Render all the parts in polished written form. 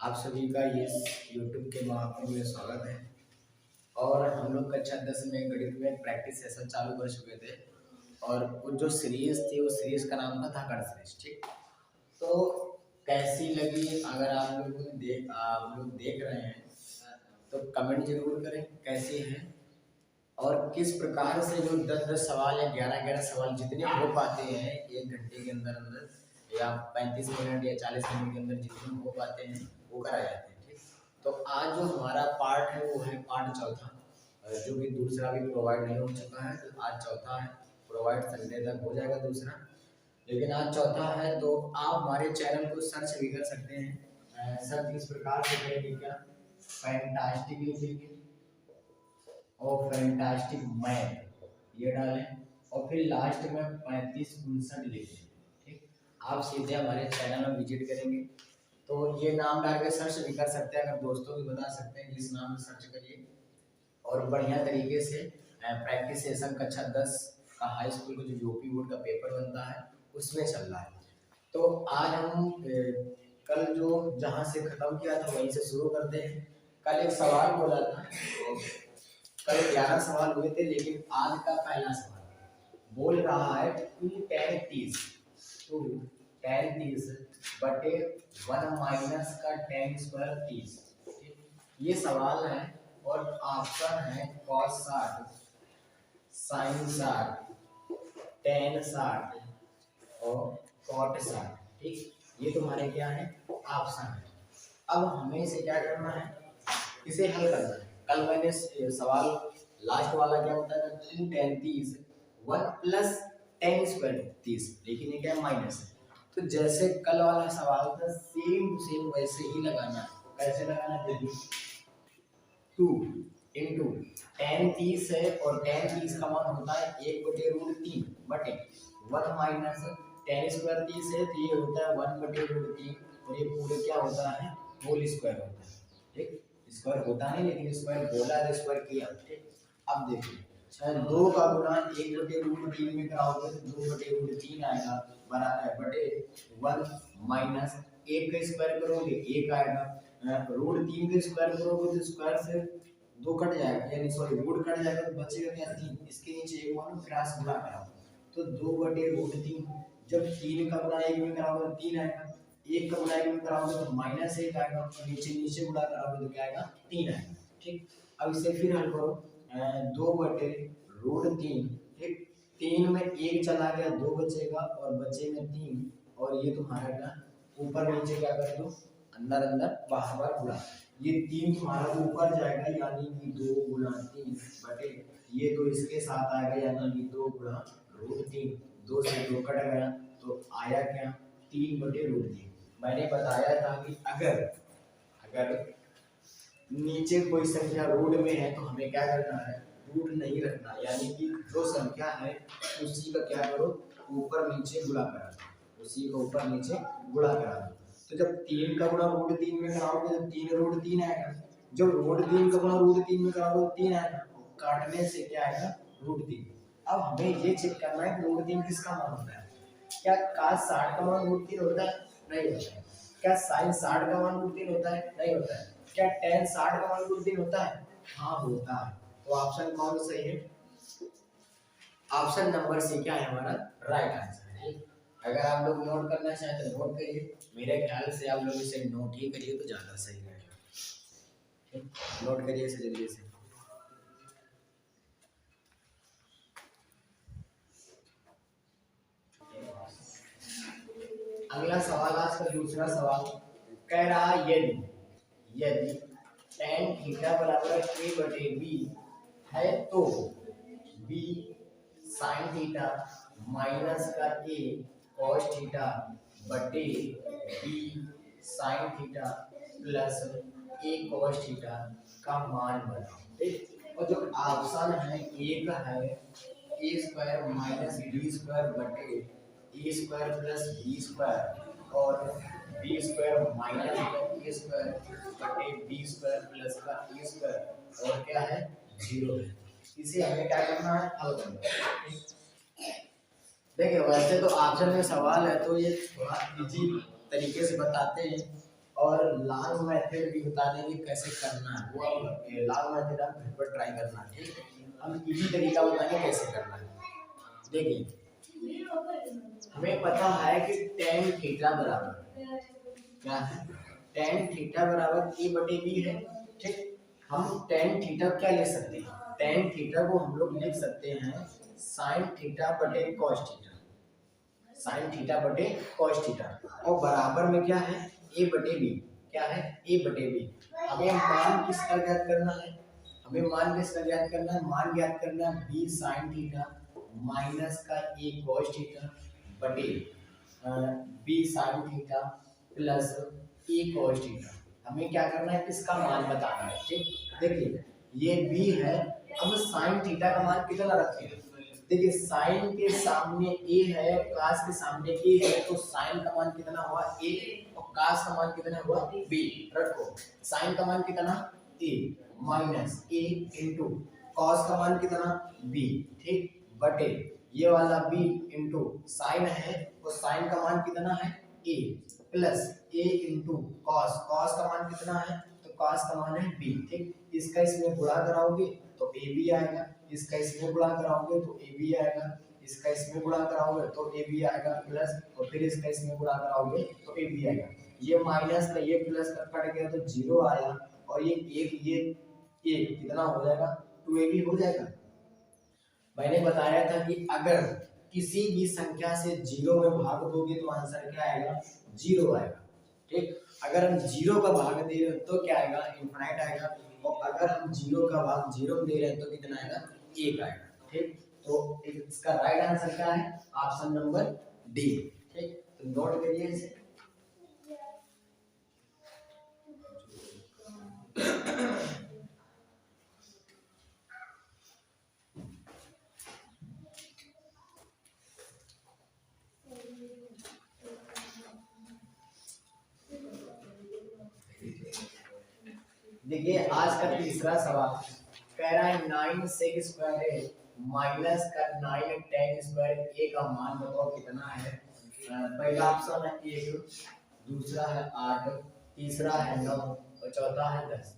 आप सभी का इस YouTube के महाकुंभ में स्वागत है। और हम लोग कक्षा 10 में गणित में प्रैक्टिस सेशन चालू कर चुके थे और वो जो सीरीज थी उस सीरीज का नाम था धाकड़ सीरीज। ठीक, तो कैसी लगी अगर आप लोग देख रहे हैं तो कमेंट जरूर करें कैसी है और किस प्रकार से जो 10-10 सवाल या 11-11 सवाल जितने हो पाते हैं एक घंटे के अंदर अंदर या 35 मिनट या 40 मिनट के अंदर जितने हो पाते हैं वो कराए जाते हैं। ठीक, तो आज जो हमारा पार्ट है वो है पार्ट चौथा, जो कि दूसरा भी प्रोवाइड नहीं हो चुका है। तो आज चौथा है, प्रोवाइड संडे तक हो जाएगा दूसरा, लेकिन आज चौथा है। तो आप हमारे चैनल को सर्च भी कर सकते हैं। सर्च इस प्रकार से करेंगे, क्या फैंटास्टिक लिखेंगे और फैंटास्टिक मैथ ये डालें और फिर लास्ट में 3559 लिखें। ठीक, आप सीधे हमारे चैनल में विजिट करेंगे तो ये नाम डाल के सर्च भी कर सकते हैं। अगर दोस्तों भी बता सकते हैं इस नाम में सर्च करिए और बढ़िया तरीके से प्रैक्टिस सेशन कक्षा 10 का हाई स्कूल का जो यूपी बोर्ड का पेपर बनता है उसमें चल रहा है। तो आज हम कल जो जहाँ से खत्म किया था वहीं से शुरू करते हैं। कल एक सवाल बोला था, कल 11 सवाल हुए थे, लेकिन आज का पहला सवाल बोल रहा है 2 tan 30 बटे 1 माइनस का tan स्क्वायर 30। ये सवाल है और ऑप्शन है cos 60, sin 60, tan 60 और cot 60। ठीक, ये तुम्हारे क्या है ऑप्शन है। अब हमें इसे क्या करना है, इसे हल करना है। कल मैंने सवाल लास्ट वाला क्या होता है 2 tan 30 1 प्लस tan स्क्वायर 30, लेकिन ये क्या माइनस है। तो जैसे कल वाला सवाल था सेम टू सेम वैसे ही लगाना है। कैसे लगाना है, 2 इंटू tan 30 है और tan 30 का मान होता है 1/√3 बटे 1 माइनस tan स्क्वायर 30 है तो ये होता है 1/√3 और ये पूरे क्या होता है होल स्क्वायर होता है। ठीक, स्क्वायर होता नहीं लेकिन स्क्वायर बोला तो स्क्वायर किया। ठीक, अब देखिए 2 का गुणा 1/√3 में कराओगे तो 2/√3 आएगा बराबर बटे 1 माइनस 1 का स्क्वायर करोगे 1 आएगा, √3 का स्क्वायर करोगे तो स्क्वायर से 2 कट जाएगा, यानी सॉरी रूट कट जाएगा तो बचेगा क्या 3। इसके नीचे एक मानो क्रॉस गुणा कराओ तो 2/√3, जब 3 का गुणा 1 में कराओगे तो 3 आएगा, 1 का गुणा 1 में कराओगे तो -1 आएगा और नीचे गुणा कराओगे तो क्या आएगा 3 आएगा। ठीक, अब इसे फिर हल करो 2/√3। ठीक, 3 में 1 चला गया 2 बचेगा और बचे में 3 और ये तुम्हारा क्या ऊपर नीचे क्या कर दो अंदर अंदर बाहर बाहर गुणा, ये 3 तुम्हारा ऊपर जाएगा यानी कि 2 गुणा 3 बटे ये 2 इसके साथ आएगा यानी कि 2 गुणा √3, 2 से 2 कट गया तो आया क्या 3/√3। मैंने बताया था कि अगर नीचे कोई संख्या रूट में है तो हमें क्या करना है रूट नहीं रखना, यानी कि जो संख्या है उसी का क्या करो ऊपर नीचे गुणा करा दो, उसी को ऊपर नीचे गुणा करा दो। तो जब 3 का गुणा √3 में कराओगे तो 3√3 आएगा, जब √3 का गुणा √3 में कराओगे तो 3 आएगा, काटने से क्या आएगा √3। अब हमें ये चेक करना है कि √3 किसका मान होता है। क्या cos 60 का मान √3 होता है? नहीं होता है। क्या sin 60 का मान √3 होता है? नहीं होता है। क्या tan 60 का मान √3 होता है? हाँ होता है। तो ऑप्शन कौन सही है, ऑप्शन नंबर सी क्या है हमारा राइट आंसर है। अगर आप लोग नोट करना चाहें तो नोट करिए, मेरे ख्याल से आप लोग इसे नोट ही करिए तो ज्यादा सही रहेगा। नोट करिए इसे जल्दी से। अगला सवाल आज का दूसरा सवाल कह रहा यदि tan थीटा बराबर a/b है तो b sin थीटा माइनस का a cos थीटा बटे b sin theta plus a cos theta का मान बताओ। ठीक, और जो ऑप्शन है एक है a² माइनस b² बटे a² प्लस b² और b² माइनस a² बटे b² प्लस का a² और क्या है 0 है। इसे हमें क्या करना है हल करना है। देखिए वैसे तो ऑप्शन में सवाल है तो ये थोड़ा इजी तरीके से बताते हैं और लॉन्ग मेथड भी बता देंगे कैसे करना है, वो अब लॉन्ग मेथड आप घर पर ट्राई करना है, ठीक है। हम इजी तरीका बताएंगे कैसे करना है। देखिए हमें पता है कि tan थीटा बराबर क्या है, tan थीटा बराबर a बटे b है, ठीक। हम tan थीटा क्या लिख सकते हैं, tan थीटा को हम लोग लिख सकते हैं sin थीटा बटे cos थीटा, sin थीटा बटे cos थीटा, और बराबर में क्या है a बटे b, क्या है a बटे b। हमें मान किसका ज्ञात करना है, हमें मान किसका ज्ञात करना है, मान ज्ञात करना है b sin थीटा माइनस का a cos थीटा बटे b sin theta plus a cos theta. हमें क्या करना है, किसका मान बताना है, ठीक। देखिए ये b है, अब sin थीटा का मान कितना रखें, देखिए साइन के सामने a है, cos के सामने a है, तो साइन का मान कितना हुआ a और cos का मान कितना हुआ b। रखो साइन का मान कितना a minus a into cos का मान कितना b, ठीक, बटे ये वाला b इंटू साइन है तो साइन का मान कितना है a plus a into cos, cos का मान कितना है तो cos का मान है b, ठीक। इसका इसमें गुणा कराओगे तो a भी आएगा, इसका इसमें गुणा कराओगे तो a भी आएगा, इसका इसमें गुणा कराओगे तो a भी आएगा प्लस, और फिर इसका इसमें गुणा कराओगे तो a भी आएगा। ये माइनस का ये प्लस का कट गया तो जीरो आया, और ये एक कितना हो जाएगा 2ab हो जाएगा। मैंने बताया था कि अगर किसी भी संख्या से जीरो में भाग दोगे तो आंसर क्या आएगा, जीरो आएगा, ठीक। अगर हम जीरो का भाग दे रहे हैं तो क्या आएगा, इनफाइनाइट आएगा, और अगर हम जीरो का भाग जीरो में दे रहे हैं तो कितना आएगा, एक आएगा, ठीक। तो इसका राइट आंसर क्या है, ऑप्शन नंबर डी, ठीक। तो नोट करिए इसे। देखिए आज का तीसरा सवाल कह रहा है 9 sec स्क्वायर माइनस का 9 tan स्क्वायर a का मान बताओ कितना है। पहला ऑप्शन है 1, दूसरा है 8, तीसरा है 9 और चौथा है 10।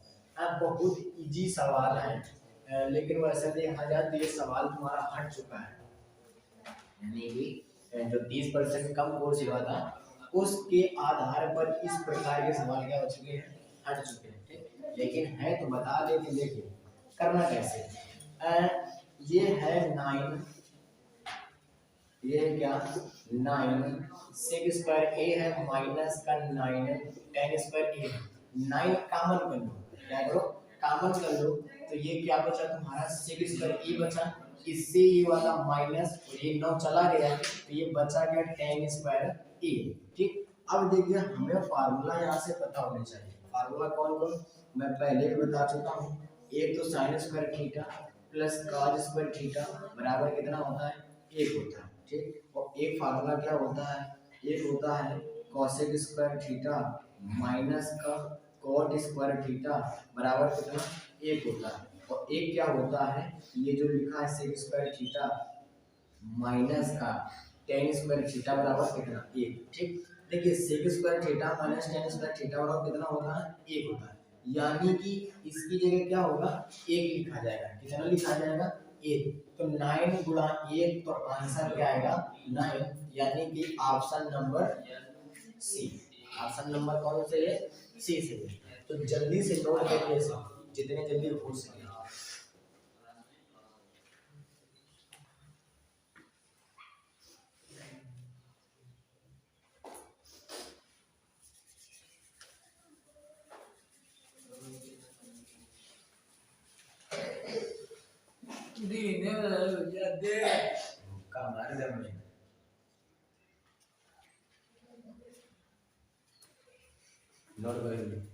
बहुत इजी सवाल है, लेकिन वैसे देखा जाए तो ये सवाल तुम्हारा हट चुका है, यानी कि जो 30% कम कोर्स हुआ था उसके आधार पर इस प्रकार के सवाल क्या हो चुके हैं, हट चुके हैं, ठीक। लेकिन है तो बता देते, देखिए करना कैसे। ये है 9, ये है क्या 9 sec स्क्वायर a है माइनस का 9 tan स्क्वायर a है, 9 कॉमन कर लो, क्या करो कॉमन कर लो, तो ये क्या बचा तुम्हारा sec स्क्वायर a बचा, इससे ये वाला माइनस और ये 9 चला गया तो ये बचा गया tan स्क्वायर a, ठीक। अब देखिए हमें फार्मूला यहाँ से पता होना चाहिए, फार्मूला कौन कौन मैं पहले भी बता चुका हूँ। एक तो sine square theta plus cos square theta बराबर कितना होता है, एक होता है, ठीक। और एक फार्मूला क्या होता है, एक होता है कॉसेक स्क्वायर थीटा माइनस का कॉट स्क्वायर थीटा बराबर कितना एक होता है, और एक क्या होता है ये जो लिखा है सेक स्क्वायर थीटा माइनस का टेन स्क्वायर थीटा बराबर कितना एक, ठीक। देखिए sec square theta minus tan square theta बराबर कितना होता है, एक होता है, यानी कि इसकी जगह क्या होगा एक लिखा जाएगा, कितना लिखा जाएगा एक, तो 9 गुणा 1 तो आंसर क्या आएगा 9, यानी कि option number C, option number कौन से है सी से है। तो जल्दी से नोट करिए जितने जल्दी हो सके। नोट करिए।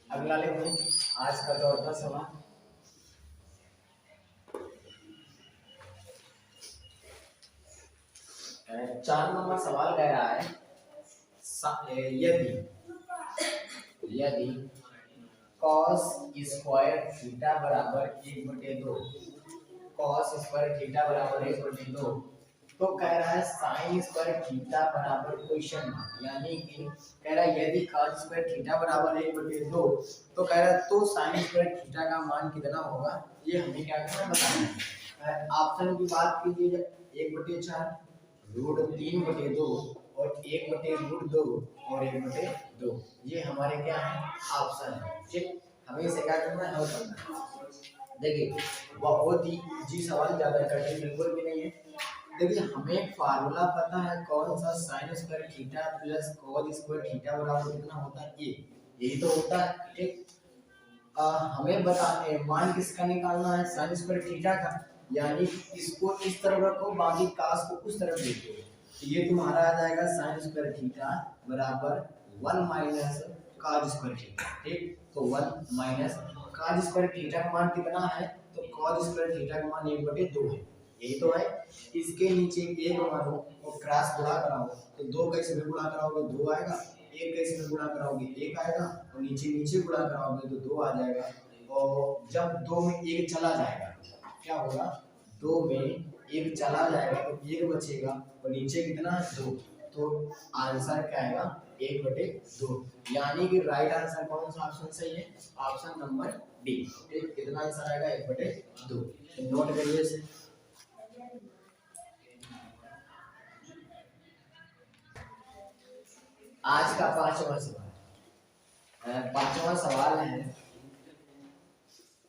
अगला लेते हैं आज का चौथा सवाल। 4 नंबर सवाल कह रहा है यदि यदि cos स्क्वायर थीटा बराबर 1/2 cos स्क्वायर थीटा बराबर 1/2 तो कह रहा है साइन स्क्वायर थीटा बराबर क्वेश्चन मार्क, यानी कि कह रहा है यदि cos स्क्वायर थीटा बराबर 1/2 तो कह रहा है तो साइन स्क्वायर थीटा का मान कितना होगा, ये हमें क्या करना है बताना है। ऑप्शन की बात कीजिए 1/4 √3/2 और 1/√2 और 1/2, ये हमारे क्या है ऑप्शन है। ठीक, हमें इसे क्या करना है हल करना है। देखिए बहुत ही इजी सवाल, ज्यादा कठिन बिल्कुल भी नहीं है। देखिए हमें फार्मूला पता है कौन सा, sine square theta plus cos square theta बराबर कितना होता है, ये यही तो होता है। ठीक, हमें बताने मान किसका निकालना है, साइन स्क्वायर थीटा का, यानी इसको इस तरफ रखो बाकी कास को उस तरफ देखो, तो ये तुम्हारा आ जाएगा साइन स्क्वायर थीटा बराबर 1 माइनस कॉस स्क्वायर थीटा। ठीक, तो 1 माइनस कॉस स्क्वायर थीटा का मान कितना है, तो कॉस स्क्वायर थीटा का मान 1/2 है, यही तो है। इसके नीचे एक मानो और क्रॉस गुणा कराओ, तो 2 का इसमें गुणा कराओगे 2 आएगा, 1 का इसमें गुणा कराओगे 1 आएगा, और नीचे नीचे गुणा कराओगे तो 2 आ जाएगा। और जब 2 में 1 चला जाएगा क्या होगा, 2 में 1 चला जाएगा तो 1 बचेगा और नीचे कितना है 2, तो आंसर क्या आएगा 1/2, यानी कि राइट आंसर कौन सा ऑप्शन सही है, ऑप्शन नंबर डी। कितना आंसर आएगा 1/2, नोट करिए इसे। आज का पांचवा सवाल है,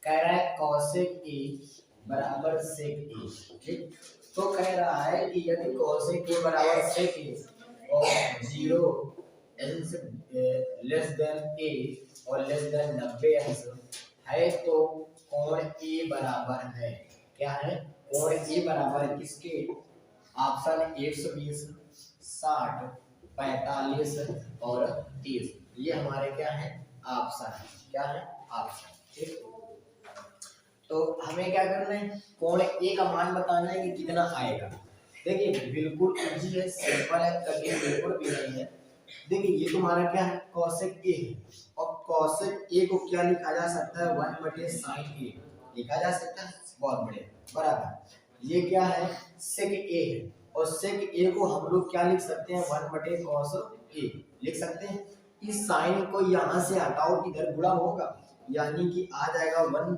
कह रहा है cosec a बराबर sec a। ठीक, तो कह रहा है कि यदि cosec a बराबर sec a और 0 अंश लेस देन a और लेस देन 90 अंश है तो कोण a बराबर है, क्या है कोण a बराबर है किसके, ऑप्शन 120 60 45 और 30, ये हमारे क्या है ऑप्शन है, क्या है ऑप्शन। ठीक, तो हमें क्या करना है, कोण ए का मान बताना है कि कितना आएगा। देखिए बिल्कुल इजी है, सिंपल है, कठिन बिल्कुल भी नहीं है। देखिए ये तुम्हारा क्या है cosec a है, और cosec a को क्या लिखा जा सकता है 1/sin a लिखा जा सकता है, बहुत बढ़िया बराबर। ये क्या है sec a है, और sec a को हम लोग क्या लिख सकते हैं 1/cos a लिख सकते हैं। इस साइन को यहाँ से हटाओ, इधर गुणा होगा, यानी कि आ जाएगा 1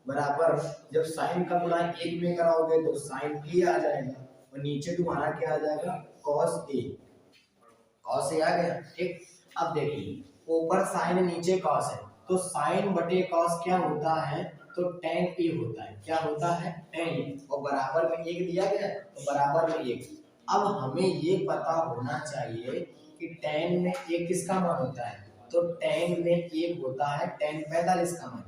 बराबर, जब साइन का गुणा 1 में कराओगे तो साइन a आ जाएगा, और नीचे तुम्हारा क्या आ जाएगा cos a, cos a आ गया। ठीक, अब देखिए ऊपर साइन नीचे cos है, तो साइन बटे cos क्या होता है, तो tan a होता है, क्या होता है tan a, और बराबर में 1 दिया गया है तो बराबर में 1। अब हमें ये पता होना चाहिए कि tan में 1 किसका मान होता है, तो tan में 1 होता है tan 45 का मान,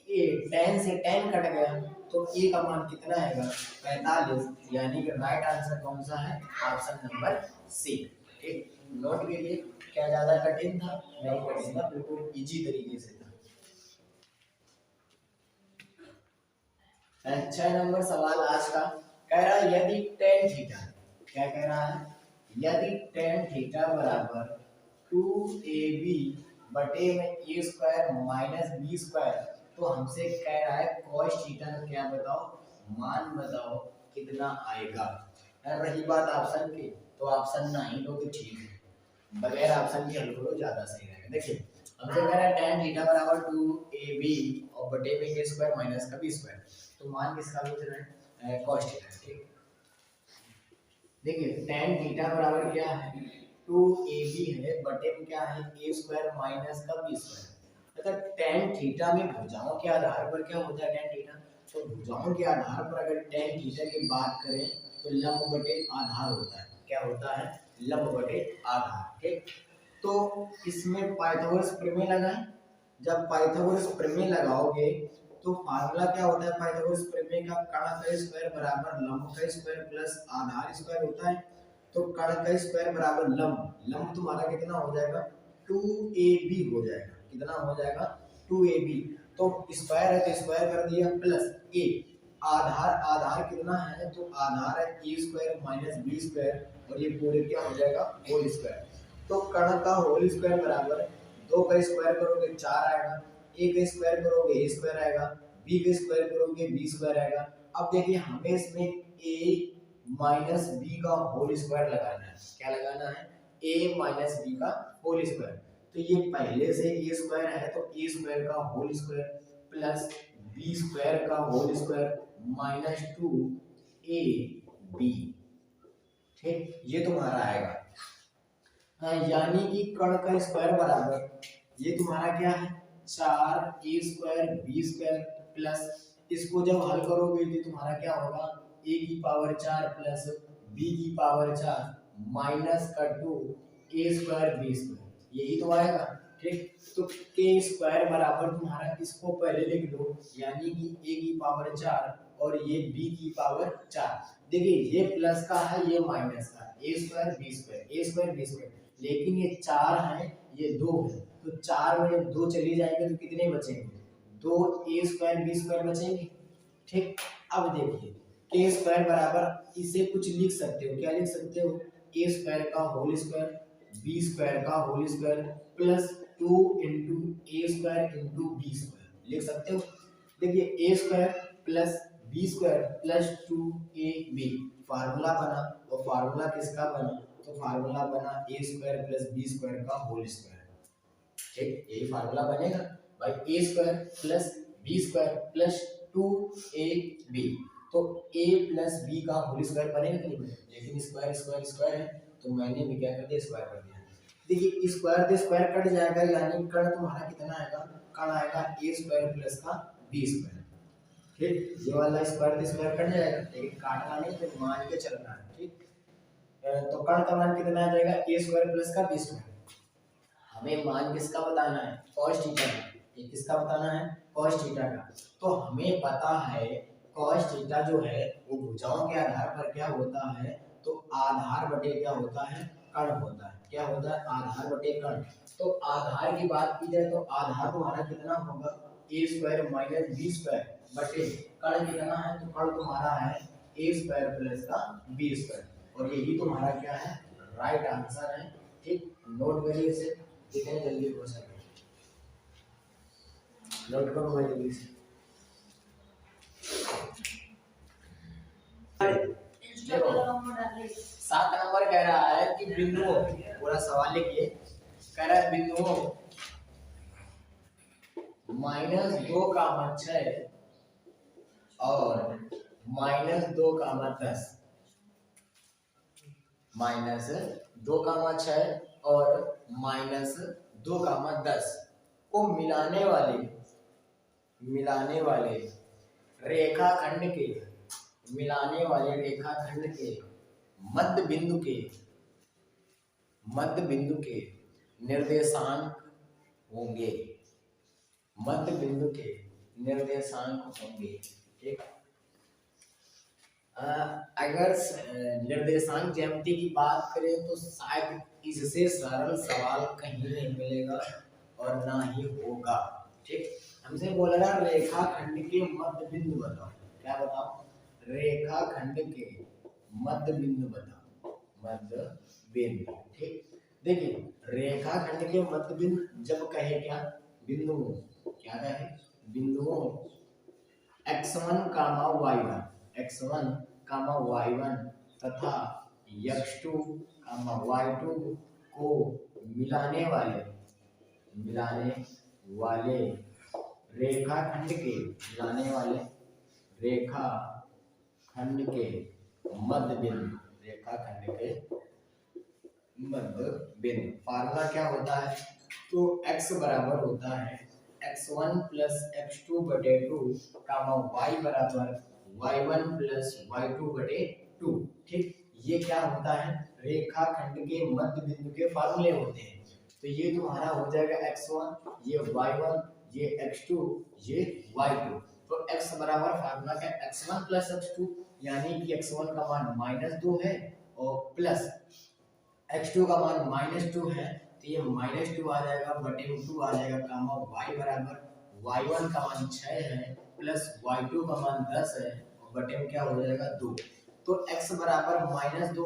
ये tan से tan कट गया तो a का मान कितना आएगा 45, यानी कि राइट आंसर कौन सा है ऑप्शन नंबर सी। ठीक, नोट के लिए क्या ज्यादा कठिन था, नहीं कठिन था, बिल्कुल इजी तरीके से था। 6 नंबर सवाल आज का, कह रहा है यदि tan थीटा, क्या कह रहा है, यदि tan थीटा बराबर 2ab बटे में a square minus b square, तो हमसे कह रहा है cos थीटा का क्या बताओ मान बताओ कितना आएगा। रही बात ऑप्शन की, तो ऑप्शन नहीं लो तो ठीक है, बगैर ऑप्शन के हल करो ज्यादा सही रहेगा। देखिए हमसे कह रहा है tan थीटा बराबर 2ab और बटे में a स्क्वायर माइनस का b स्क्वायर, तो मान किसका पूछ रहे हैं cos थीटा। ठीक, देखिए tan थीटा बराबर क्या है 2ab है बटे में क्या है a स्क्वायर माइनस का b स्क्वायर, मतलब tan थीटा में भुजाओं के आधार पर क्या होता है tan थीटा, तो भुजाओं के आधार पर अगर tan थीटा की बात करें तो लंब बटे आधार होता है, क्या होता है लंब बटे आधार। ठीक, तो इसमें पाइथागोरस प्रमेय लगाएं, जब पाइथागोरस प्रमेय लगाओगे तो फार्मूला क्या होता है पाइथागोरस प्रमेय का, कर्ण का स्क्वायर बराबर लंब का स्क्वायर प्लस आधार स्क्वायर होता है, तो कर्ण का स्क्वायर बराबर लंब तुम्हारा कितना हो जाएगा 2ab हो जाएगा, कितना हो जाएगा 2ab, तो स्क्वायर है तो स्क्वायर कर दिया प्लस a, आधार आधार कितना है, तो आधार है ए स्क्वायर माइनस बी स्क्वायर, और ये पूरे क्या हो जाएगा होल स्क्वायर। तो कर्ण का होल स्क्वायर बराबर 2 का स्क्वायर करोगे 4 आएगा, ए का स्क्वायर करोगे ए स्क्वायर आएगा, बी का स्क्वायर करोगे बी स्क्वायर आएगा। अब देखिए हमें इसमें ए माइनस बी का होल स्क्वायर लगाना है। क्या लगाना है, ए माइनस बी का होल स्क्वायर। तो ये पहले से ए स्क्वायर है तो ए स्क्वायर का whole square plus B square का whole square minus 2 A B. ठीक, ये तुम्हारा आएगा। यानी कि कर्ण का स्क्वायर बराबर ये तुम्हारा क्या है 4 ए स्क्वायर बी स्क्वायर प्लस इसको जब हल करोगे तो तुम्हारा क्या होगा ए की पावर 4 प्लस बी की पावर 4 माइनस का 2 ए स्क्वायर बी स्क्वायर, यही तो आएगा। ठीक, तो के स्क्वायर बराबर तुम्हारा इसको पहले लिख दो, यानी कि ए की पावर 4 और ये बी की पावर 4। देखिए ये प्लस का है ये माइनस का, ए स्क्वायर बी स्क्वायर, ए स्क्वायर बी स्क्वायर, लेकिन ये 4 है ये 2 है, तो 4 में जब 2 चली जाएंगे तो कितने बचेंगे 2 ए स्क्वायर बी स्क्वायर बचेंगे। ठीक, अब देखिए के स्क्वायर बराबर इसे कुछ लिख सकते हो, क्या लिख सकते हो ए स्क्वायर का होल स्क्वायर बी स्क्वायर का whole square plus 2 into A square into B square लिख सकते हो। देखिए A square plus B square plus 2ab formula बना, और फार्मूला किसका बना, तो फार्मूला बना A square plus B square का होल स्क्वायर। ठीक, यही फार्मूला बनेगा भाई, A square plus B square plus 2ab, तो a प्लस बी का होल स्क्वायर बनेगा कि नहीं बनेगा, लेकिन स्क्वायर स्क्वायर स्क्वायर है तो मैंने भी क्या कर दिया स्क्वायर कर दिया। देखिए स्क्वायर से स्क्वायर कट जाएगा, यानी कर्ण तुम्हारा कितना आएगा, कर्ण आएगा ए स्क्वायर प्लस का बी स्क्वायर। ठीक, ये वाला स्क्वायर से स्क्वायर कट जाएगा, लेकिन काटना नहीं तो मान के चलना है। ठीक, तो कर्ण का मान कितना आ जाएगा ए स्क्वायर प्लस का बी स्क्वायर। हमें मान किसका बताना है, cos थीटा का। ये किसका बताना है, cos थीटा का। तो हमें पता है cos थीटा जो है वो भुजाओं के आधार पर क्या होता है, तो आधार बटे क्या होता है कर्ण होता है। क्या होता है, आधार बटे कर्ण। तो आधार की बात की जाए तो आधार तुम्हारा कितना होगा ए स्क्वायर माइनस बी स्क्वायर बटे कर्ण कितना है, तो कर्ण तुम्हारा है ए स्क्वायर प्लस का बी स्क्वायर, और यही तुम्हारा क्या है राइट आंसर है। ठीक, नोट करिए इसे जितने जल्दी हो सके, नोट करो भाई जल्दी से। देखो 7 नंबर कह रहा है कि बिंदुओं, पूरा सवाल लिखिए, कह रहा है बिंदुओं -2,6 और -2,10, -2,6 और -2,10 को मिलाने वाले रेखाखंड के मध्य बिंदु के निर्देशांक होंगे, ठीक। अगर निर्देशांक ज्यामिति की बात करें तो शायद इससे सरल सवाल कहीं नहीं मिलेगा और ना ही होगा। ठीक, हमसे बोला ना रेखाखंड के मध्य बिंदु बताओ, क्या बताओ, रेखाखंड के मध्य बिंदु बताओ, मध्य बिंदु। ठीक, देखिए रेखाखंड के मध्य बिंदु जब कहे क्या बिंदुओं, क्या कहे बिंदुओं x1, y1 तथा x2, y2 को मिलाने वाले रेखाखंड के मध्य बिंदु। फार्मूला क्या होता है, तो x बराबर होता है x1 प्लस x2 बटे 2, y बराबर y1 प्लस y2 बटे 2। ठीक, ये क्या होता है रेखाखंड के मध्य बिंदु के फार्मूले होते हैं। तो ये तुम्हारा हो जाएगा x1, ये y1, ये x2, ये y2। तो x बराबर फार्मूला का x1 प्लस x2, यानी कि x1 का मान -2 है और प्लस x2 का मान -2 है, तो ये -2 आ जाएगा बटे 2 आ जाएगा, y बराबर y1 का मान 6 है प्लस y2 का मान 10 है बटे में क्या हो जाएगा 2। तो x बराबर -2 तो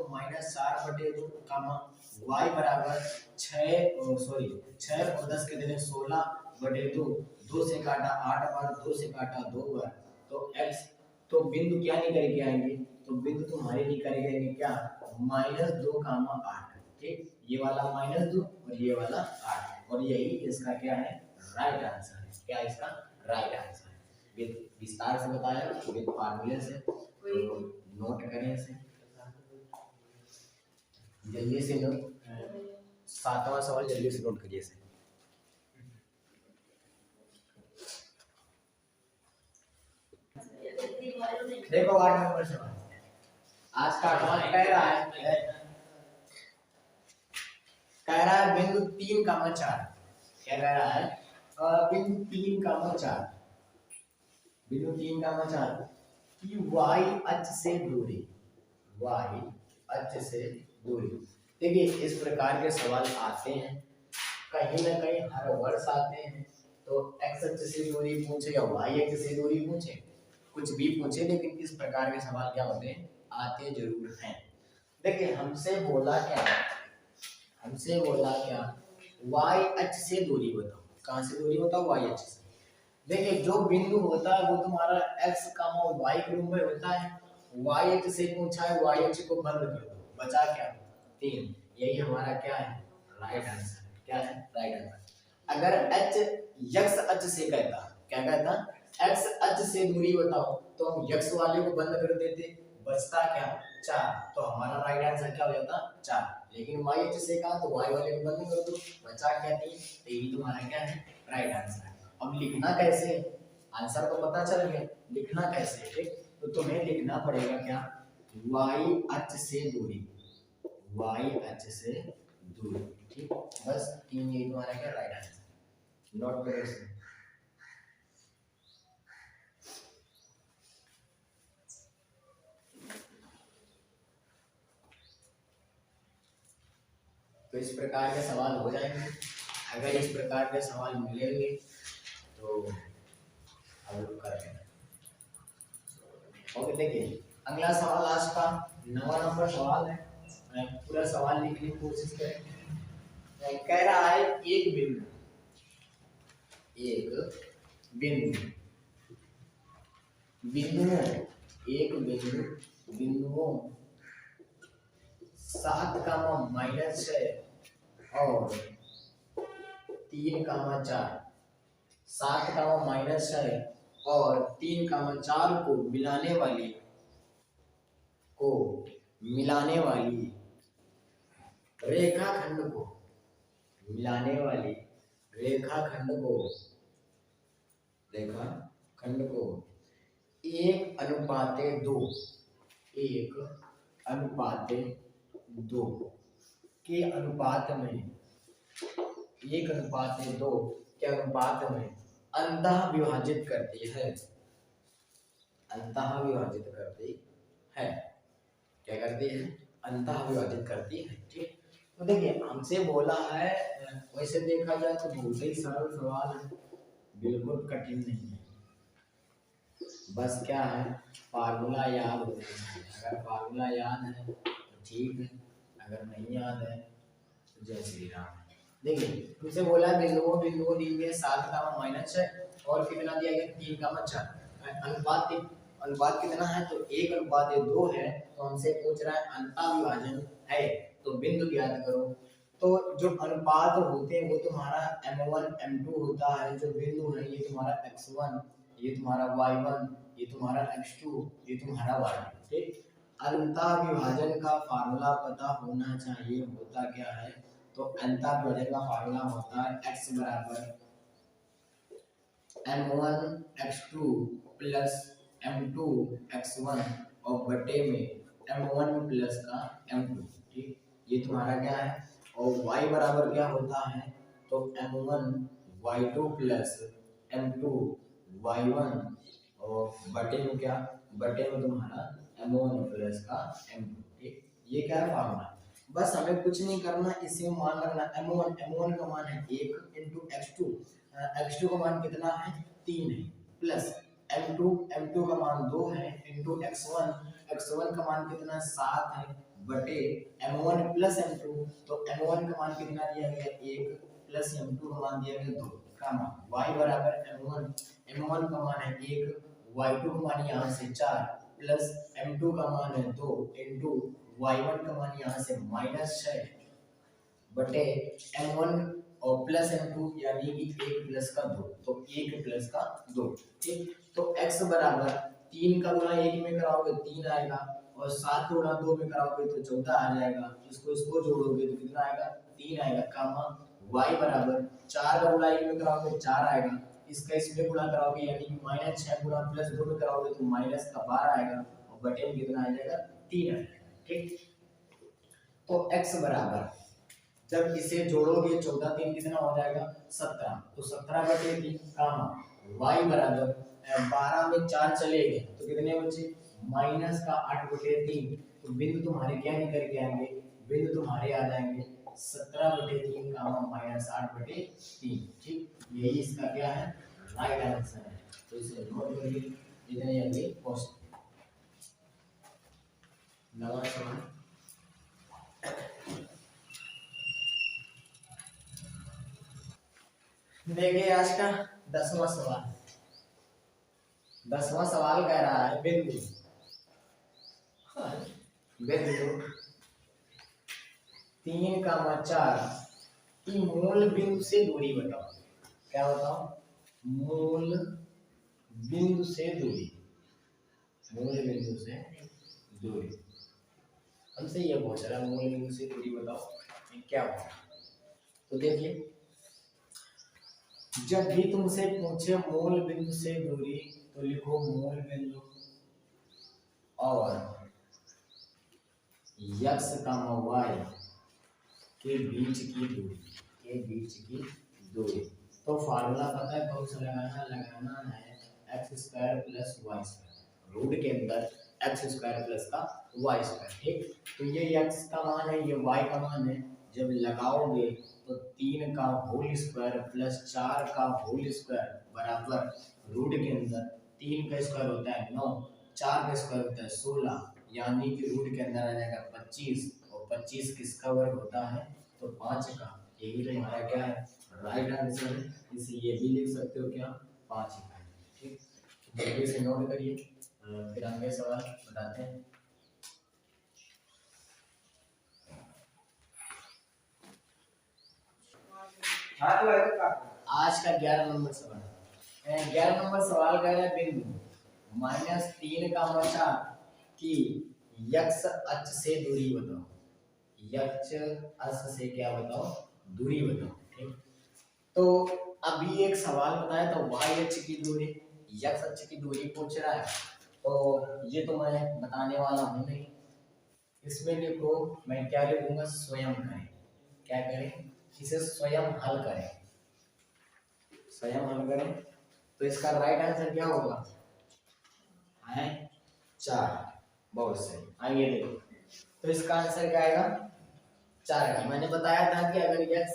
-4/2 कामा y बराबर 6 और 10 कितने 16/2 2 से काटा 8 बार 2 से काटा 2 बार तो x तो बिंदु क्या निकल के आएंगे तो बिंदु तुम्हारे निकल के आएंगे क्या -2 कामा 8 ठीक ये वाला -2 और ये वाला 8 और यही इसका क्या है राइट आंसर है। क्या इसका राइट आंसर है विद विस्तार से बताया विद फार्मूले से तो नोट करें इसे जल्दी से नोट 7वां सवाल जल्दी से नोट करिए इसे देखो 8 नंबर सवाल आज का आठवां कह रहा है बिंदु 3,4 क्या कह रहा है बिंदु 3,4 बिंदु 3,4 की y अक्ष से दूरी y अक्ष से दूरी देखिए इस प्रकार के सवाल आते हैं कहीं ना कहीं हर वर्ष आते हैं तो x अक्ष से दूरी पूछे या y अक्ष से दूरी पूछे कुछ भी पूछे लेकिन इस प्रकार के सवाल क्या होते हैं आते जरूर हैं। देखिए हमसे बोला क्या y अक्ष से दूरी बताओ कहां से दूरी बताओ y अक्ष से। देखिए जो बिंदु होता है वो तुम्हारा x y के रूप में होता है y अक्ष से पूछा है y अक्ष को बंद कर दो बचा क्या 3 यही हमारा क्या है राइट आंसर क्या है राइट आंसर। अगर x अक्ष से कहता क्या कहता x अक्ष से दूरी बताओ तो हम x वाले को बंद कर देते बचता क्या 4 तो हमारा राइट आंसर क्या हो जाता 4 लेकिन y अक्ष से कहा तो y वाले को बंद कर दो बचा क्या 3 तो यही तुम्हारा क्या है राइट आंसर है। अब लिखना कैसे आंसर तो पता चल गया लिखना कैसे ठीक तो तुम्हें लिखना पड़ेगा क्या y अक्ष से दूरी y अक्ष से दूरी ठीक बस 3 यही तुम्हारा क्या राइट आंसर नोट करो इसे। तो इस प्रकार के सवाल हो जाएंगे अगर इस प्रकार के सवाल मिलेंगे तो हम लोग कर लेंगे। ओके देखिए अगला सवाल आज का 9वां नंबर सवाल है पूरा सवाल लिखने की कोशिश करें। कह रहा है एक बिंदुओं 7, -6 और 3,4 7, -6 और 3,4 को मिलाने वाली रेखाखंड को 1:2 के अनुपात में 1:2 के अनुपात में अंतः विभाजित करती है क्या करती है अंतः विभाजित करती है ठीक। तो देखिए हमसे बोला है वैसे देखा जाए तो बहुत ही सरल सवाल है बिल्कुल कठिन नहीं है बस क्या है फार्मूला याद होना चाहिए अगर फार्मूला याद है तो ठीक है अगर नहीं याद है तो जय श्री राम। देखिए तुमसे बोला बिंदुओं दी गई 7, और कितना दिया गया 3,4 अनुपात कितना है तो 1:2 है तो हमसे पूछ रहा है अंतः विभाजन है तो बिंदु ज्ञात करो। तो जो अनुपात होते हैं वो तुम्हारा m1 m2 होता है जो बिंदु है ये तुम्हारा x1 ये तुम्हारा y1 ये तुम्हारा x2 ये तुम्हारा y2 ठीक। अंतः विभाजन का फार्मूला पता होना चाहिए होता क्या है तो अंतः विभाजन का फार्मूला होता है x बराबर m1 x2 plus m2 x1 और बटे में m1 प्लस का m2 ठीक ये तुम्हारा क्या है और y बराबर क्या होता है तो m1 y2 plus m2 y1 और बटे में तुम्हारा m1 प्लस का m2 ठीक ये क्या है फार्मूला। बस हमें कुछ नहीं करना इसे मान रखना m1 का मान है 1 × x2 का मान कितना है 3 है प्लस m2 का मान 2 है इंटू x1 का मान कितना 7 है बटे m1 प्लस m2, तो m1 का मान कितना दिया गया 1 प्लस m2 का मान दिया गया 2 का मान y बराबर m1 का मान है 1, y2 का मान यहाँ से 4 प्लस m2 का मान है 2 इंटू y1 का मान यहाँ से -6 बटे m1 और प्लस m2 यानी कि 1 प्लस का 2, तो 1 प्लस का 2। ठीक, तो x बराबर 3 का गुणा 1 में कराओगे 3 आएगा और 7 गुणा 2 में कराओगे तो 14 आ जाएगा, इसको जोड़ोगे तो कितना आएगा 3 आएगा, कामा y बराबर 4 का गुणा 1 में कराओगे 4 आएगा, इसका इसमें गुणा कराओगे यानी कि -6 गुणा प्लस 2 में कराओगे तो माइनस का 12 आएगा और बटे में कितना आ जाएगा 3 आ जाएगा। ठीक, तो x बराबर जब इसे जोड़ोगे 14 3 कितना हो जाएगा 17, तो 17 बटे 3 कामा y बराबर 12 में 4 चले गए तो कितने बचे माइनस का 8 बटे 3, तो बिंदु तुम्हारे क्या निकल के आएंगे, बिंदु तुम्हारे आ जाएंगे 17 बटे 3 कामा -8 बटे 3। ठीक, यही इसका क्या है राइट आंसर है, तो इसे नोट करिए जितने जल्दी क्वेश्चन नवा सवाल। देखिए आज का 10वां सवाल, 10वां सवाल कह रहा है बिंदु बिंदु 3,4 की मूल बिंदु से दूरी बताओ। क्या बताओ, मूल बिंदु से दूरी, मूल बिंदु से दूरी हमसे ये पूछ रहा है मूल बिंदु से दूरी बताओ ये क्या होगा। तो देखिए जब भी तुमसे पूछे मूल बिंदु से दूरी तो लिखो मूल बिंदु और x, y के बीच की दूरी, तो फार्मूला पता है कौन सा लगाना है x² plus y square, root के अंदर x² प्लस का y स्क्वायर। ठीक, तो ये x का मान है ये y का मान है, जब लगाओगे तो 3 का होल स्क्वायर प्लस 4 का होल स्क्वायर बराबर रूट के अंदर 3 का स्क्वायर होता है 9, 4 का स्क्वायर होता है 16, यानी कि रूट के अंदर आ जाएगा 25 और 25 किसका वर्ग होता है तो 5 का। यही तुम्हारा क्या है राइट आंसर है, इसे ये भी लिख सकते हो क्या 5 का। ठीक, जल्दी से नोट करिए फिर आगे सवाल बताते हैं। आज का 11 नंबर सवाल, 11 नंबर सवाल कह रहा है बिंदु -3 का मचा की x अक्ष से दूरी बताओ, x अक्ष से क्या बताओ दूरी बताओ। ठीक, तो अभी एक सवाल बताया तो y अक्ष की दूरी x अक्ष की दूरी पूछ रहा है, तो ये तो मैं बताने वाला हूँ नहीं, इसमें लिखो मैं क्या लिखूंगा स्वयं करें, क्या करें इसे स्वयं हल करें, स्वयं हल करें। तो इसका राइट आंसर क्या होगा है 4, बहुत सही। आइए देखो तो इसका आंसर क्या आएगा 4 का। मैंने बताया था कि अगर x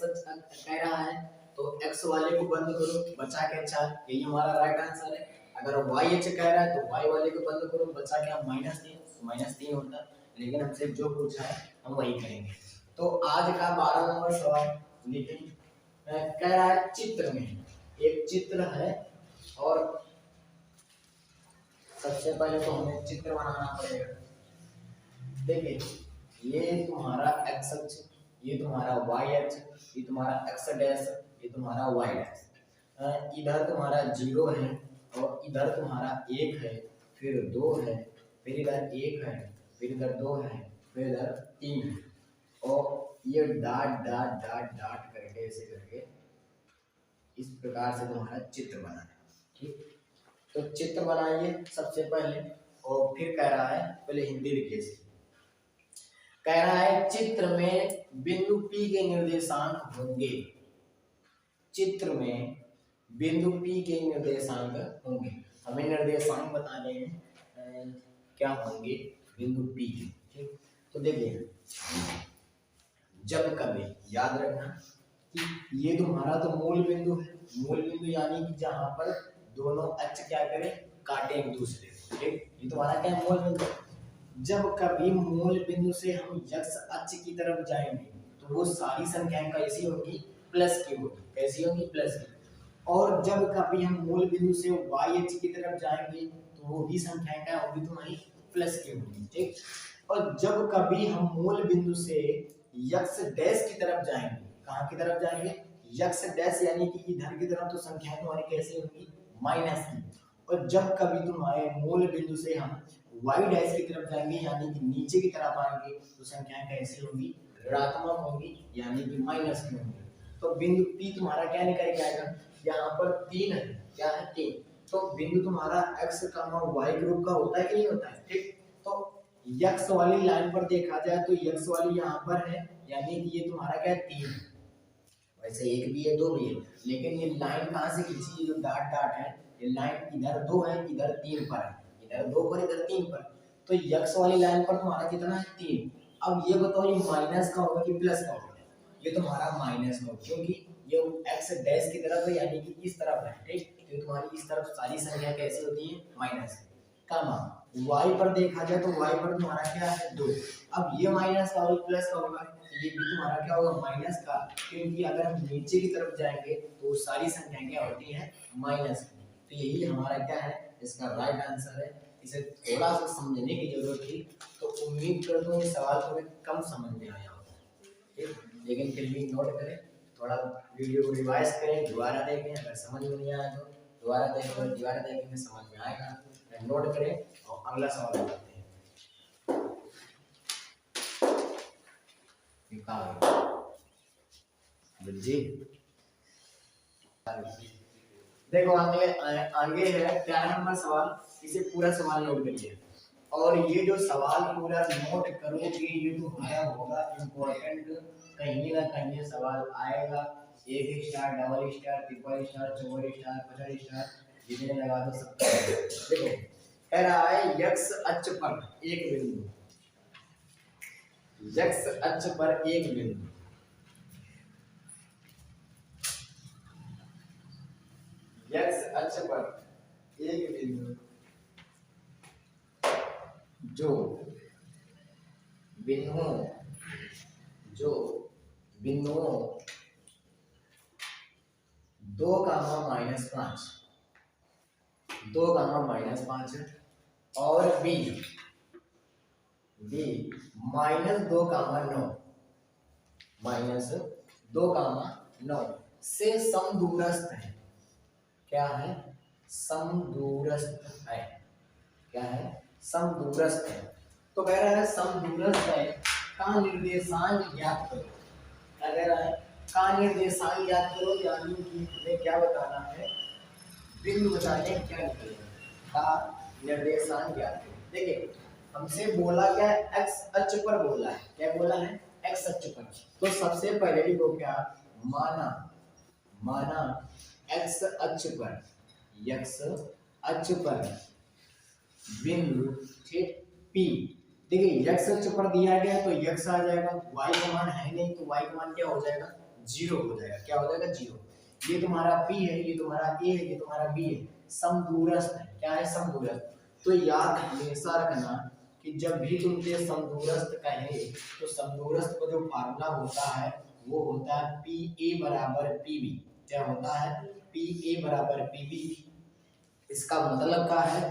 कह रहा है तो x वाले को बंद करो बचा के 4, यही हमारा राइट आंसर है। अगर y h कह रहा है तो y वाले को बंद करो बचा के -3 होता है, लेकिन हमसे जो पूछा है हम वही करेंगे। तो आज का 12 नंबर सवाल लेकिन कह रहा है चित्र में एक चित्र है और सबसे पहले तो हमें चित्र बनाना पड़ेगा। देखिए ये तुम्हारा x अक्ष, ये तुम्हारा y अक्ष, ये तुम्हारा x डैश, ये तुम्हारा y डैश, इधर तुम्हारा 0 है और इधर तुम्हारा 1 है, फिर 2 है, फिर इधर 1 है, फिर इधर 2 है, फिर इधर 3 है, और ये डॉट डॉट डॉट डॉट करके ऐसे करके इस प्रकार से तुम्हारा चित्र बना है। ठीक, तो चित्र बनाइए सबसे पहले और फिर कह रहा है पहले हिंदी लिखिए, कह रहा है चित्र में बिंदु P के निर्देशांक होंगे, चित्र में बिंदु P के निर्देशांक होंगे, हमें निर्देशांक बताने हैं क्या होंगे बिंदु P के। ठीक, तो देखिए जब कभी याद रखना कि ये तुम्हारा तो मूल बिंदु है, मूल बिंदु यानी कि जहां पर दोनों अक्ष क्या करें काटे एक दूसरे को, ठीक। ये तुम्हारा क्या है, मूल बिंदु। जब कभी मूल बिंदु से हम x अक्ष की तरफ जाएंगे तो वो सारी संख्याएं कैसी होंगी, प्लस की होगी। कैसी होंगी, प्लस की। और जब कभी हम मूल बिंदु से y अक्ष की तरफ जाएंगे तो वो भी संख्याएं क्या होगी तुम्हारी, प्लस की होगी, ठीक। और जब कभी हम मूल बिंदु से x डैश की तरफ जाएंगे, कहाँ की तरफ जाएंगे, x डैश यानी कि इधर की तरफ, तो संख्याएं तुम्हारी कैसी होंगी, माइनस की। और जब कभी तुम्हारे मूल बिंदु से हम y डैश की तरफ जाएंगे यानी कि नीचे की तरफ आएंगे तो संख्याएं कैसी होंगी, ऋणात्मक होंगी यानी कि माइनस की होंगी। तो बिंदु P तुम्हारा क्या निकल के आएगा, यहाँ पर 3 है, क्या है 3। तो बिंदु तुम्हारा x, y ग्रुप का होता है कि नहीं होता है, ठीक। तो x वाली लाइन पर देखा जाए तो x वाली यहाँ पर है यानी कि ये तुम्हारा क्या है, 3। वैसे एक भी है, दो भी है, लेकिन ये लाइन कहाँ से खींची, जो डॉट डॉट है, ये लाइन इधर 2 है, इधर 3 पर है, इधर 2 पर, इधर 3 पर। तो x वाली लाइन पर तुम्हारा कितना है, 3। अब ये बताओ ये माइनस का होगा कि प्लस का होगा, ये तुम्हारा माइनस का होगा क्योंकि ये x डैश की तरफ है यानी कि इस तरफ है, ठीक। तो तुम्हारी इस तरफ सारी संख्या कैसी होती है, माइनस का। y पर देखा जाए तो y पर तुम्हारा क्या है, 2। अब ये माइनस का होगा, प्लस का होगा, ये भी तुम्हारा क्या होगा, माइनस का, क्योंकि अगर हम नीचे की तरफ जाएंगे तो सारी संख्याएं क्या होती हैं, माइनस की। तो यही हमारा क्या है, इसका राइट आंसर है। इसे थोड़ा सा समझने की जरूरत थी, तो उम्मीद करता हूँ ये सवाल तुम्हें कम समझ में आया होगा, ठीक। लेकिन फिर भी नोट करें, थोड़ा वीडियो को रिवाइज करें, दोबारा देखें, अगर समझ में नहीं आया तो दोबारा देखें, दोबारा देखेंगे समझ में आएगा। नोट करें और अगला सवाल करते हैं। जी देखो आगे है 11 नंबर सवाल, इसे पूरा सवाल नोट करिए। और ये जो सवाल पूरा नोट करोगे ये तुम्हारा होगा इम्पोर्टेंट, कहीं ना कहीं सवाल आएगा। 1 star, double star, triple star, चौबल स्टार, 50 स्टार, जितने लगा दो सबका। देखो कह रहा है x अक्ष पर एक बिंदु, x अक्ष पर एक बिंदु, x अक्ष पर एक बिंदु जो बिंदुओं 2, -5 और b -2, से समदूरस्थ है। क्या है, समदूरस्थ है। क्या है, समदूरस्थ है। तो कह रहा है समदूरस्थ है का निर्देशांक ज्ञात करो। क्या कह रहा है, का निर्देशांक ज्ञात करो, यानी कि हमें क्या बताना है, बिंदु बताने क्या निकलेगा, का निर्देशांक ज्ञात करो। देखिए हमसे बोला क्या है, x अक्ष पर बोला है। क्या बोला है, x अक्ष पर। तो सबसे पहले लिखो क्या, माना x अक्ष पर बिंदु, ठीक, P। देखिए x अक्ष पर दिया गया है तो x आ जाएगा, y का मान है नहीं तो y का मान क्या हो जाएगा, 0 हो जाएगा। क्या हो जाएगा, 0। ये तुम्हारा P है, ये तुम्हारा A है, ये तुम्हारा B है, समदूरस्थ है। क्या है, समदूरस्थ। तो याद हमेशा रखना कि जब भी तुमसे समदूरस्थ कहे तो समदूरस्थ का जो फार्मूला होता है वो होता है PA बराबर PB। क्या होता है, PA बराबर PB। इसका मतलब क्या है,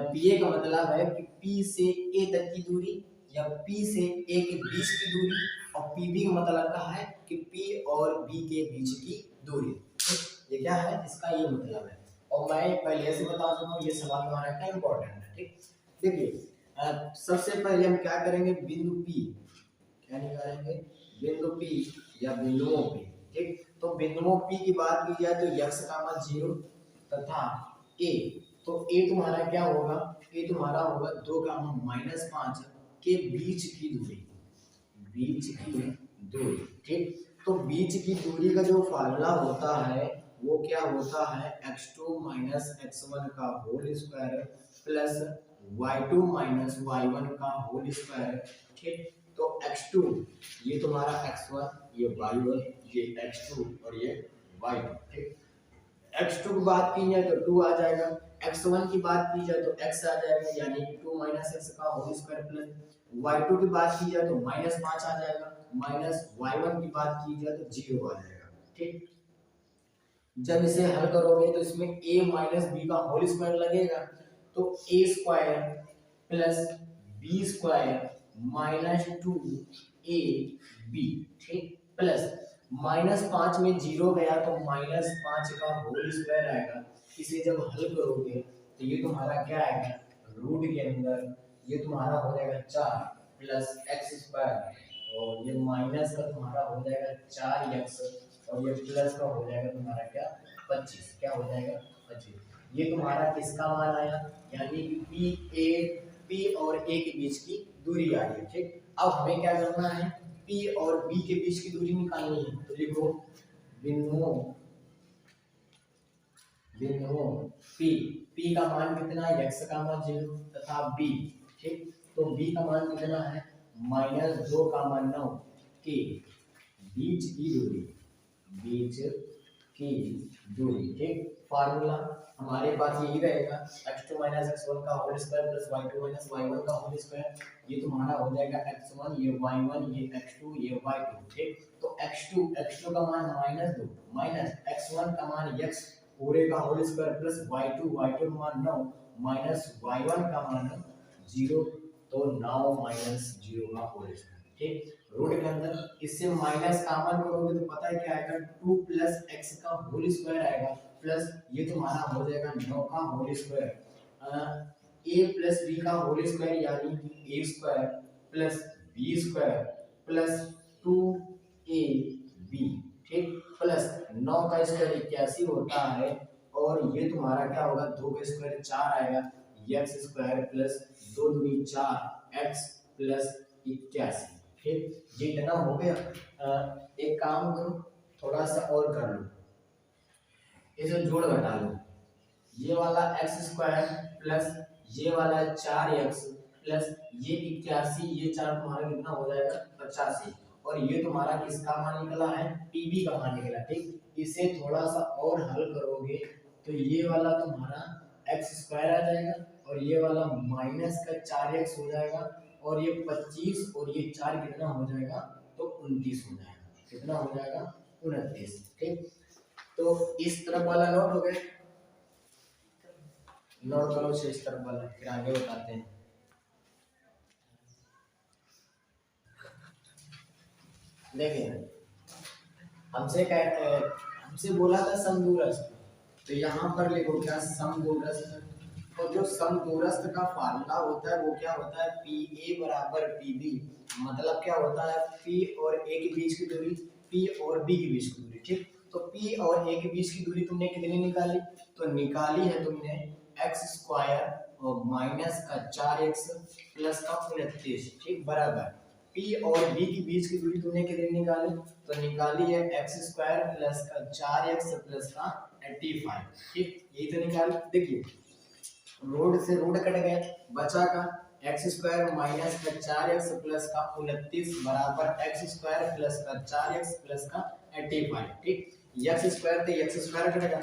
PA का मतलब है कि P से A तक की दूरी या P से A के बीच की दूरी, और PB का मतलब क्या है कि P और B के बीच की दूरी। ये क्या है, इसका ये मतलब है। और मैं पहले से बता दूं ये सवाल हमारा क्या इंपॉर्टेंट है, ठीक। देखिए सबसे पहले हम क्या करेंगे, बिंदु P, क्या निकालेंगे, बिंदु P या बिंदुओं P, ठीक। तो बिंदुओं P की बात की जाए तो x का मान 0 तथा A, तो A तुम्हारा क्या होगा, A तुम्हारा होगा 2, -5 के बीच की दूरी, ठीक। तो बीच की दूरी का जो फार्मूला होता है वो क्या होता है, x2 - x1 का whole square plus y2 - y1 का होल स्क्वायर, ठीक। तो x2 ये तुम्हारा x1, ये y1, ये x2 और ये y2, ठीक। x2 की बात की जाए तो 2 आ जाएगा, x1 की बात की जाए तो x आ जाएगा, यानी कि 2 माइनस एक्स का होल स्क्वायर प्लस y2 की बात की जाए तो -5 आ जाएगा, माइनस y1 की बात की जाए तो 0 आ जाएगा। ठीक, जब इसे हल करोगे तो इसमें a माइनस बी का होल स्क्वायर लगेगा, तो a square plus B square minus 2ab, ठीक, प्लस -5 में 0 गया तो -5 का होल स्क्वायर आएगा। इसे जब हल करोगे तो ये तुम्हारा क्या आएगा, रूट के अंदर ये तुम्हारा हो जाएगा 4 प्लस एक्स स्क्वायर, और ये माइनस का तुम्हारा हो जाएगा 4x, और ये प्लस का हो जाएगा तुम्हारा क्या 25, क्या हो जाएगा 25। ये तुम्हारा किसका मान आया, यानी पी और ए के बीच की दूरी आई है। ठीक, अब हमें क्या करना है, पी और बी के बीच की दूरी निकालनी है। तो लिखो बिंदुओं बिंदुओं पी का मान कितना है, x का मान 0 तथा b, ठीक, तो b का मान कितना है -2 का मान 9 के बीच की दूरी, ठीक। फार्मूला हमारे पास यही रहेगा, x2 - x1 का whole square plus y2 - y1 का होल स्क्वायर, ये तुम्हारा हो जाएगा x1, ये y1, ये x2, ये y2, ठीक। तो x2 का मान -2 माइनस x1 का मान x पूरे का होल स्क्वायर प्लस y2 का मान 9 माइनस y1 का मान 0, तो 9 माइनस 0 का होल स्क्वायर, ठीक। रूट के अंदर इससे माइनस कॉमन करोगे तो पता है क्या आएगा, 2 प्लस x का होल स्क्वायर आएगा, प्लस ये तुम्हारा हो जाएगा 9 का whole square, a plus b का होल स्क्वायर यानी कि a square plus b square plus 2ab, ठीक, प्लस 9 का स्क्वायर 81 होता है, और ये तुम्हारा क्या होगा, 2 का स्क्वायर 4 आएगा, x स्क्वायर प्लस 2 दूनी 4 x प्लस 81, ठीक। ये इतना हो गया। एक काम करो, थोड़ा सा और कर लो, इसे जोड़ घटा लो, ये वाला x स्क्वायर प्लस ये वाला 4x प्लस ये 81, ये 4 तुम्हारा कितना हो जाएगा 85, और ये तुम्हारा किसका मान निकला है, pb का मान निकला, ठीक। इसे थोड़ा सा और हल करोगे तो ये वाला तुम्हारा x स्क्वायर आ जाएगा, और ये वाला माइनस का 4x हो जाएगा, और ये 25 और ये 4 कितना हो जाएगा, तो 29 हो जाएगा, कितना हो जाएगा 29, ठीक। तो इस तरफ वाला नोट हो गया, नोट करो से इस तरफ वाला, फिर आगे बताते हैं। देखिए हमसे बोला था समदूरस्थ, तो यहाँ पर लिखो क्या समदूरस्थ, और जो समदूरस्थ का फार्मूला होता है वो क्या होता है, PA बराबर PB, मतलब क्या होता है, P और A के बीच की दूरी, P और B के बीच की दूरी, ठीक। तो P और A के बीच की दूरी तुमने कितनी निकाली, तो निकाली है तुमने x स्क्वायर और माइनस का 4x प्लस का 29, ठीक, बराबर P और B के बीच की दूरी तुमने कितनी निकाली, तो निकाली है x स्क्वायर प्लस का 4x प्लस का 85, ठीक, यही तो निकाली। देखिए रोड से रोड कट गए, बचा का एक्स स्क्वायर माइनस का 4x प्लस का 29 बराबर एक्स स्क्वायर प्लस का 4x प्लस का 85, ठीक। एक्स स्क्वायर तो एक्स स्क्वायर कटेगा,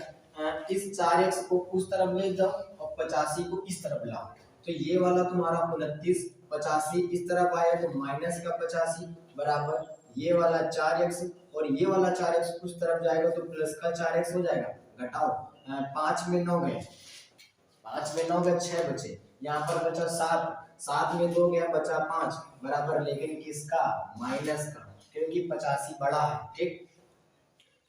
इस 4x को उस तरफ ले जाओ और 85 को इस तरफ लाओ, तो ये वाला तुम्हारा 29 85 इस तरफ आया तो माइनस का 85 बराबर ये वाला 4x, और ये वाला 4x उस तरफ जाएगा तो प्लस का 4x हो जाएगा, घटाओ 5 में 9 गए, 5 में 9 गए 6 बचे, यहाँ पर बचा 7, 7 में 2 गया बचा 5 बराबर, लेकिन किसका, माइनस का, क्योंकि 85 बड़ा है, ठीक।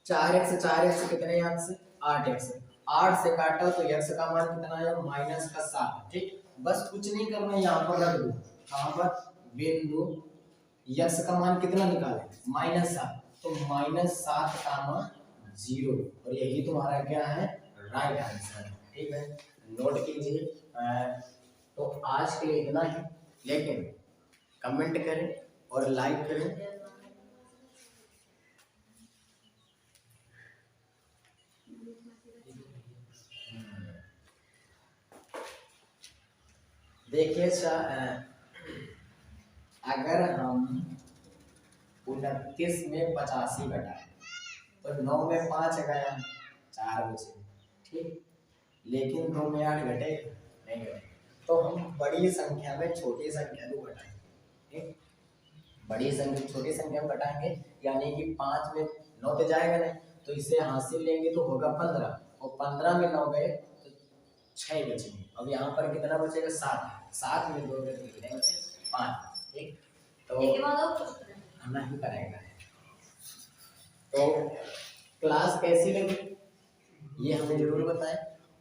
4x कितने यहाँ से 8x, 8 से काटा तो x का मान कितना आया, माइनस का 7, ठीक। बस कुछ नहीं करना, यहाँ पर रख दो, कहाँ पर, बिंदु x का मान कितना निकाले, -7, तो -7 का मान 0, और यही तुम्हारा क्या है, राइट आंसर, ठीक है। नोट कीजिए। तो आज के लिए इतना ही, लेकिन कमेंट करें और लाइक करें। देखिए अगर हम 29 में 85 घटाए तो 9 में 5 गया 4 बचे, ठीक। लेकिन 2 में 8 घटे नहीं घटे, तो हम बड़ी संख्या में छोटी संख्या को घटाएंगे। ठीक, बड़ी संख्या छोटी संख्या में घटाएंगे, यानी कि 5 में 9 तो जाएगा नहीं, तो इसे हासिल लेंगे तो होगा 15, और 15 में 9 गए तो 6 बचेंगे। अब यहाँ पर कितना बचेगा? 7। 7 में 2 गए तो कितने बचे? 5। ठीक, तो हम नहीं करेंगे। तो क्लास कैसी लगी ये हमें जरूर बताएं।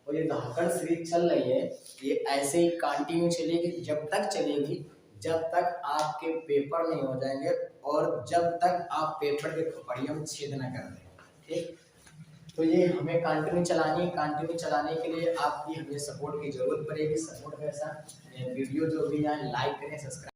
और ये धाकड़ सीरीज चल रही है, ये ऐसे ही कंटिन्यू चलेगी, जब तक चलेगी जब तक आपके पेपर नहीं हो जाएंगे, और जब तक आप पेपर के खोपड़ियों में छेद न कर दें। ठीक, तो ये हमें कंटिन्यू चलानी है। कंटिन्यू चलाने के लिए आपकी हमें सपोर्ट की जरूरत पड़ेगी। सपोर्ट कैसा? वीडियो जो भी है लाइक करें, सब्सक्राइब